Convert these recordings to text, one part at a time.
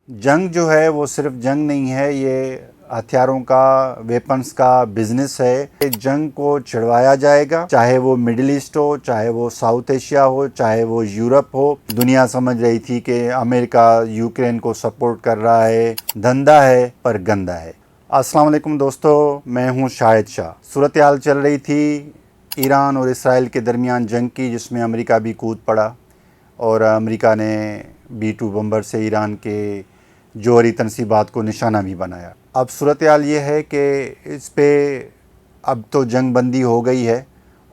جنگ جو ہے وہ صرف جنگ نہیں ہے، یہ ہتھیاروں کا، ویپنز کا بزنس ہے۔ جنگ کو چھڑوایا جائے گا، چاہے وہ مڈل ایسٹ ہو، چاہے وہ ساؤتھ ایشیا ہو، چاہے وہ یورپ ہو۔ دنیا سمجھ رہی تھی کہ امریکہ یوکرین کو سپورٹ کر رہا ہے، دھندا ہے پر گندا ہے۔ السلام علیکم دوستو، میں ہوں شاہد شاہ۔ صورتحال چل رہی تھی ایران اور اسرائیل کے درمیان جنگ کی، جس میں امریکہ بھی کود پڑا اور امریکہ نے B-2 بمبر سے ایران کے جوہری تنصیبات کو نشانہ بھی بنایا۔ اب صورتحال یہ ہے کہ اس پہ اب تو جنگ بندی ہو گئی ہے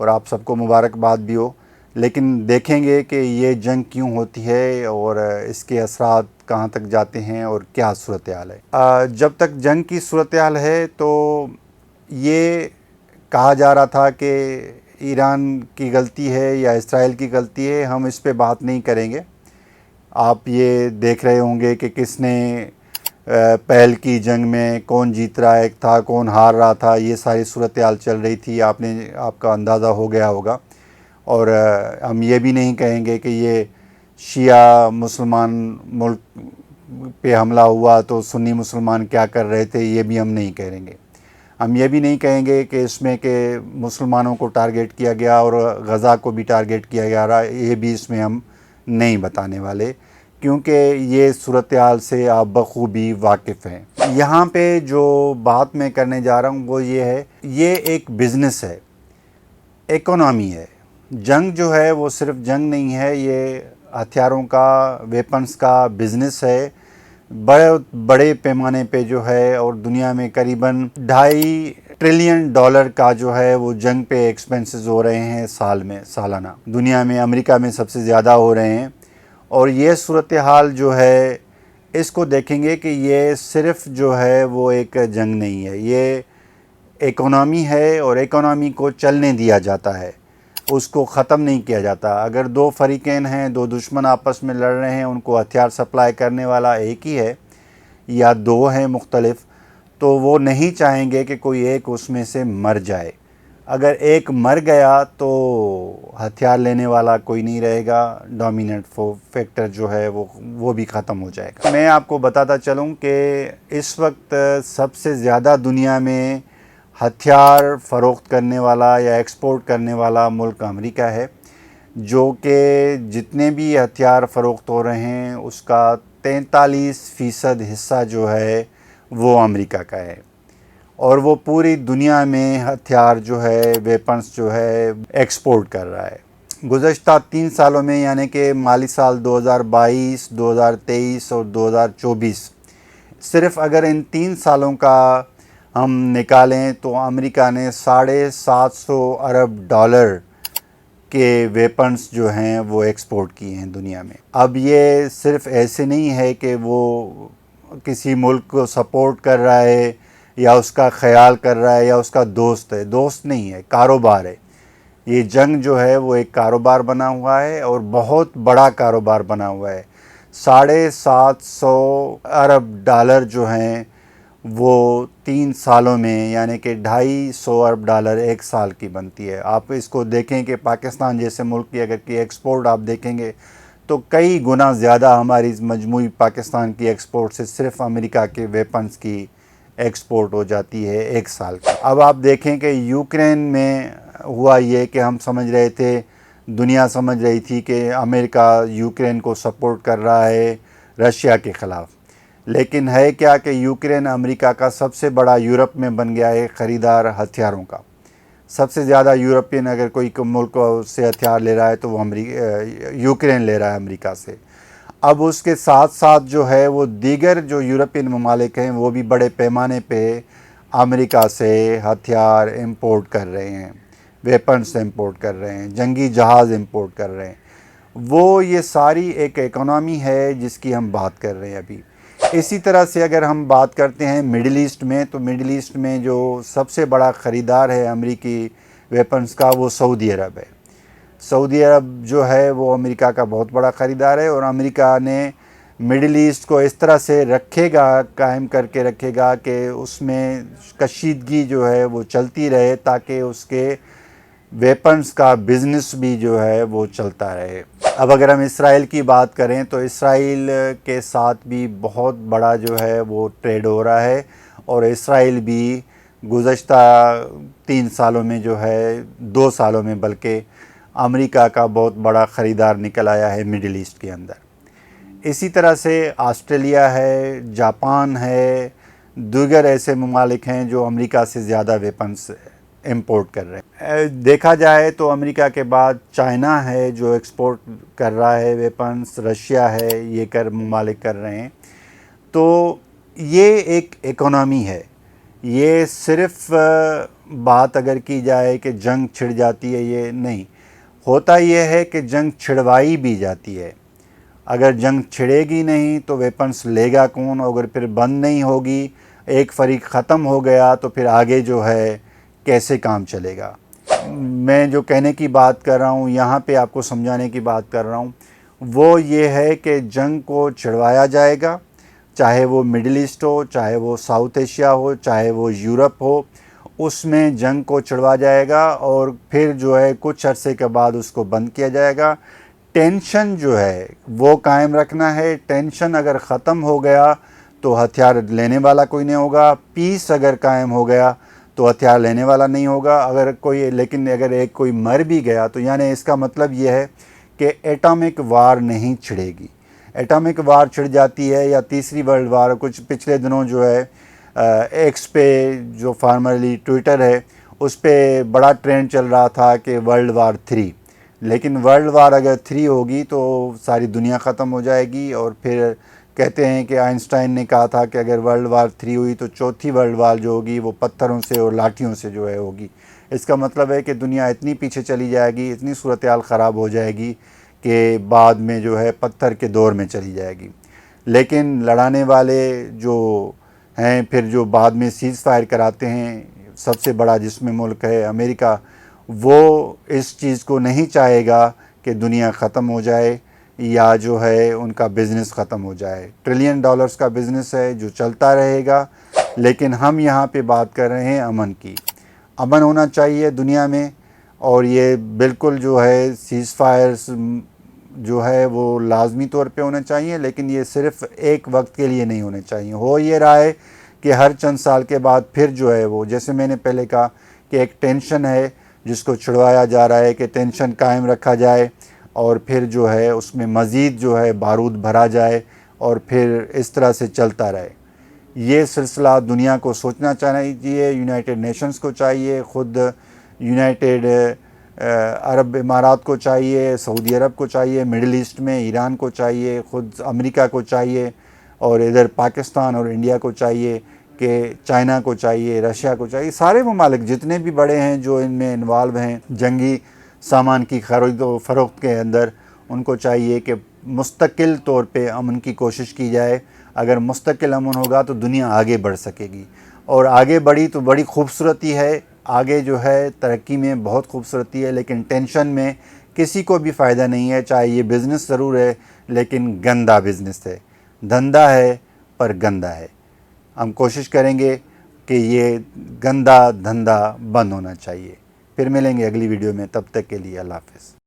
اور آپ سب کو مبارکباد بھی ہو، لیکن دیکھیں گے کہ یہ جنگ کیوں ہوتی ہے اور اس کے اثرات کہاں تک جاتے ہیں اور کیا صورتحال ہے۔ جب تک جنگ کی صورتحال ہے تو یہ کہا جا رہا تھا کہ ایران کی غلطی ہے یا اسرائیل کی غلطی ہے، ہم اس پہ بات نہیں کریں گے۔ آپ یہ دیکھ رہے ہوں گے کہ کس نے پہل کی جنگ میں، کون جیت رہا ہے تھا، کون ہار رہا تھا، یہ ساری صورتحال چل رہی تھی، آپ کا اندازہ ہو گیا ہوگا۔ اور ہم یہ بھی نہیں کہیں گے کہ یہ شیعہ مسلمان ملک پہ حملہ ہوا تو سنی مسلمان کیا کر رہے تھے، یہ بھی ہم نہیں کہیں گے۔ ہم یہ بھی نہیں کہیں گے کہ اس میں کہ مسلمانوں کو ٹارگیٹ کیا گیا اور غزہ کو بھی ٹارگیٹ کیا گیا رہا، یہ بھی اس میں ہم نہیں بتانے والے، کیونکہ یہ صورتحال سے آپ بخوبی واقف ہیں۔ یہاں پہ جو بات میں کرنے جا رہا ہوں وہ یہ ہے، یہ ایک بزنس ہے، اکنامی ہے۔ جنگ جو ہے وہ صرف جنگ نہیں ہے، یہ ہتھیاروں کا، ویپنز کا بزنس ہے، بڑے پیمانے پہ جو ہے، اور دنیا میں قریباً $2.5 ٹریلین کا جو ہے وہ جنگ پہ ایکسپنسز ہو رہے ہیں سالانہ۔ دنیا میں امریکہ میں سب سے زیادہ ہو رہے ہیں، اور یہ صورتحال جو ہے اس کو دیکھیں گے کہ یہ صرف جو ہے وہ ایک جنگ نہیں ہے، یہ اکنامی ہے، اور اکنامی کو چلنے دیا جاتا ہے، اس کو ختم نہیں کیا جاتا۔ اگر دو فریقین ہیں، دو دشمن آپس میں لڑ رہے ہیں، ان کو ہتھیار سپلائی کرنے والا ایک ہی ہے یا دو ہیں مختلف، تو وہ نہیں چاہیں گے کہ کوئی ایک اس میں سے مر جائے۔ اگر ایک مر گیا تو ہتھیار لینے والا کوئی نہیں رہے گا، ڈومیننٹ فیکٹر جو ہے وہ بھی ختم ہو جائے گا۔ میں آپ کو بتاتا چلوں کہ اس وقت سب سے زیادہ دنیا میں ہتھیار فروخت کرنے والا یا ایکسپورٹ کرنے والا ملک امریکہ ہے، جو کہ جتنے بھی ہتھیار فروخت ہو رہے ہیں اس کا 43% حصہ جو ہے وہ امریکہ کا ہے، اور وہ پوری دنیا میں ہتھیار جو ہے، ویپنز جو ہے ایکسپورٹ کر رہا ہے۔ گزشتہ 3 سالوں میں، یعنی کہ مالی سال 2022، 2023 اور 2024، صرف اگر ان 3 سالوں کا ہم نکالیں تو امریکہ نے $750 ارب کے ویپنز جو ہیں وہ ایکسپورٹ کیے ہیں دنیا میں۔ اب یہ صرف ایسے نہیں ہے کہ وہ کسی ملک کو سپورٹ کر رہا ہے یا اس کا خیال کر رہا ہے یا اس کا دوست ہے، دوست نہیں ہے، کاروبار ہے۔ یہ جنگ جو ہے وہ ایک کاروبار بنا ہوا ہے، اور بہت بڑا کاروبار بنا ہوا ہے۔ $750 ارب جو ہیں وہ 3 سالوں میں، یعنی کہ $250 ارب ایک سال کی بنتی ہے۔ آپ اس کو دیکھیں کہ پاکستان جیسے ملک کی اگر کی ایکسپورٹ آپ دیکھیں گے تو کئی گنا زیادہ ہماری مجموعی پاکستان کی ایکسپورٹ سے صرف امریکہ کے ویپنز کی ایکسپورٹ ہو جاتی ہے ایک سال کی۔ اب آپ دیکھیں کہ یوکرین میں ہوا یہ کہ ہم سمجھ رہے تھے، دنیا سمجھ رہی تھی کہ امریکہ یوکرین کو سپورٹ کر رہا ہے رشیا کے خلاف، لیکن ہے کیا کہ یوکرین امریکہ کا سب سے بڑا یورپ میں بن گیا ہے خریدار ہتھیاروں کا۔ سب سے زیادہ یورپین اگر کوئی ملک سے ہتھیار لے رہا ہے تو وہ یوکرین لے رہا ہے امریکہ سے۔ اب اس کے ساتھ ساتھ جو ہے وہ دیگر جو یورپین ممالک ہیں وہ بھی بڑے پیمانے پہ امریکہ سے ہتھیار امپورٹ کر رہے ہیں، ویپنز امپورٹ کر رہے ہیں، جنگی جہاز امپورٹ کر رہے ہیں۔ وہ یہ ساری ایک اکنامی ہے جس کی ہم بات کر رہے ہیں ابھی۔ اسی طرح سے اگر ہم بات کرتے ہیں مڈل ایسٹ میں، تو مڈل ایسٹ میں جو سب سے بڑا خریدار ہے امریکی ویپنز کا وہ سعودی عرب ہے۔ سعودی عرب جو ہے وہ امریکہ کا بہت بڑا خریدار ہے، اور امریکہ نے مڈل ایسٹ کو اس طرح سے رکھے گا، قائم کر کے رکھے گا کہ اس میں کشیدگی جو ہے وہ چلتی رہے، تاکہ اس کے ویپنز کا بزنس بھی جو ہے وہ چلتا رہے۔ اب اگر ہم اسرائیل کی بات کریں تو اسرائیل کے ساتھ بھی بہت بڑا جو ہے وہ ٹریڈ ہو رہا ہے، اور اسرائیل بھی گزشتہ 3 سالوں میں جو ہے 2 سالوں میں بلکہ امریکہ کا بہت بڑا خریدار نکل آیا ہے مڈل ایسٹ کے اندر۔ اسی طرح سے آسٹریلیا ہے، جاپان ہے، دیگر ایسے ممالک ہیں جو امریکہ سے زیادہ ویپنز امپورٹ کر رہے ہیں۔ دیکھا جائے تو امریکہ کے بعد چائنا ہے جو ایکسپورٹ کر رہا ہے ویپنز، رشیا ہے، یہ ممالک کر رہے ہیں۔ تو یہ ایک اکانومی ہے، یہ صرف بات اگر کی جائے کہ جنگ چھڑ جاتی ہے، یہ نہیں ہوتا۔ یہ ہے کہ جنگ چھڑوائی بھی جاتی ہے۔ اگر جنگ چھڑے گی نہیں تو ویپنز لے گا کون؟ اگر پھر بند نہیں ہوگی، ایک فریق ختم ہو گیا تو پھر آگے جو ہے کیسے کام چلے گا؟ میں جو کہنے کی بات کر رہا ہوں، یہاں پہ آپ کو سمجھانے کی بات کر رہا ہوں، وہ یہ ہے کہ جنگ کو چھڑوایا جائے گا، چاہے وہ مڈل ایسٹ ہو، چاہے وہ ساؤتھ ایشیا ہو، چاہے وہ یورپ ہو، اس میں جنگ کو چھڑوا جائے گا، اور پھر جو ہے کچھ عرصے کے بعد اس کو بند کیا جائے گا۔ ٹینشن جو ہے وہ قائم رکھنا ہے۔ ٹینشن اگر ختم ہو گیا تو ہتھیار لینے والا کوئی نہیں ہوگا۔ پیس اگر قائم ہو گیا تو ہتھیار لینے والا نہیں ہوگا۔ لیکن اگر ایک کوئی مر بھی گیا تو یعنی اس کا مطلب یہ ہے کہ ایٹامک وار نہیں چھڑے گی۔ ایٹامک وار چھڑ جاتی ہے، یا تیسری ورلڈ وار، کچھ پچھلے دنوں جو ہے ایکس پہ جو فارمرلی ٹویٹر ہے اس پہ بڑا ٹرینڈ چل رہا تھا کہ ورلڈ وار 3، لیکن ورلڈ وار اگر 3 ہوگی تو ساری دنیا ختم ہو جائے گی۔ اور پھر کہتے ہیں کہ آئنسٹائن نے کہا تھا کہ اگر ورلڈ وار 3 ہوئی تو چوتھی ورلڈ وار جو ہوگی وہ پتھروں سے اور لاٹھیوں سے جو ہے ہوگی۔ اس کا مطلب ہے کہ دنیا اتنی پیچھے چلی جائے گی، اتنی صورتحال خراب ہو جائے گی کہ بعد میں جو ہے پتھر کے دور میں چلی جائے گی۔ لیکن لڑانے والے جو ہیں پھر جو بعد میں سیز فائر کراتے ہیں، سب سے بڑا جس میں ملک ہے امریکہ، وہ اس چیز کو نہیں چاہے گا کہ دنیا ختم ہو جائے یا جو ہے ان کا بزنس ختم ہو جائے۔ ٹریلین ڈالرز کا بزنس ہے جو چلتا رہے گا، لیکن ہم یہاں پہ بات کر رہے ہیں امن کی۔ امن ہونا چاہیے دنیا میں، اور یہ بالکل جو ہے سیز فائرز جو ہے وہ لازمی طور پہ ہونے چاہیے، لیکن یہ صرف ایک وقت کے لیے نہیں ہونے چاہیے۔ ہو یہ رہا ہے کہ ہر چند سال کے بعد پھر جو ہے وہ، جیسے میں نے پہلے کہا کہ ایک ٹینشن ہے جس کو چھڑوایا جا رہا ہے، کہ ٹینشن قائم رکھا جائے، اور پھر جو ہے اس میں مزید جو ہے بارود بھرا جائے، اور پھر اس طرح سے چلتا رہے۔ یہ سلسلہ دنیا کو سوچنا چاہیے، یونائٹڈ نیشنز کو چاہیے، خود یونائٹڈ عرب امارات کو چاہیے، سعودی عرب کو چاہیے، مڈل ایسٹ میں ایران کو چاہیے، خود امریکہ کو چاہیے، اور ادھر پاکستان اور انڈیا کو چاہیے، کہ چائنا کو چاہیے، رشیا کو چاہیے، سارے ممالک جتنے بھی بڑے ہیں جو ان میں انوالو ہیں جنگی سامان کی خرید و فروخت کے اندر، ان کو چاہیے کہ مستقل طور پہ امن کی کوشش کی جائے۔ اگر مستقل امن ہوگا تو دنیا آگے بڑھ سکے گی، اور آگے بڑھی تو بڑی خوبصورتی ہے، آگے جو ہے ترقی میں بہت خوبصورتی ہے، لیکن ٹینشن میں کسی کو بھی فائدہ نہیں ہے۔ چاہے یہ بزنس ضرور ہے لیکن گندا بزنس ہے، دھندا ہے پر گندا ہے۔ ہم کوشش کریں گے کہ یہ گندا دھندا بند ہونا چاہیے۔ پھر ملیں گے اگلی ویڈیو میں، تب تک کے لیے اللہ حافظ۔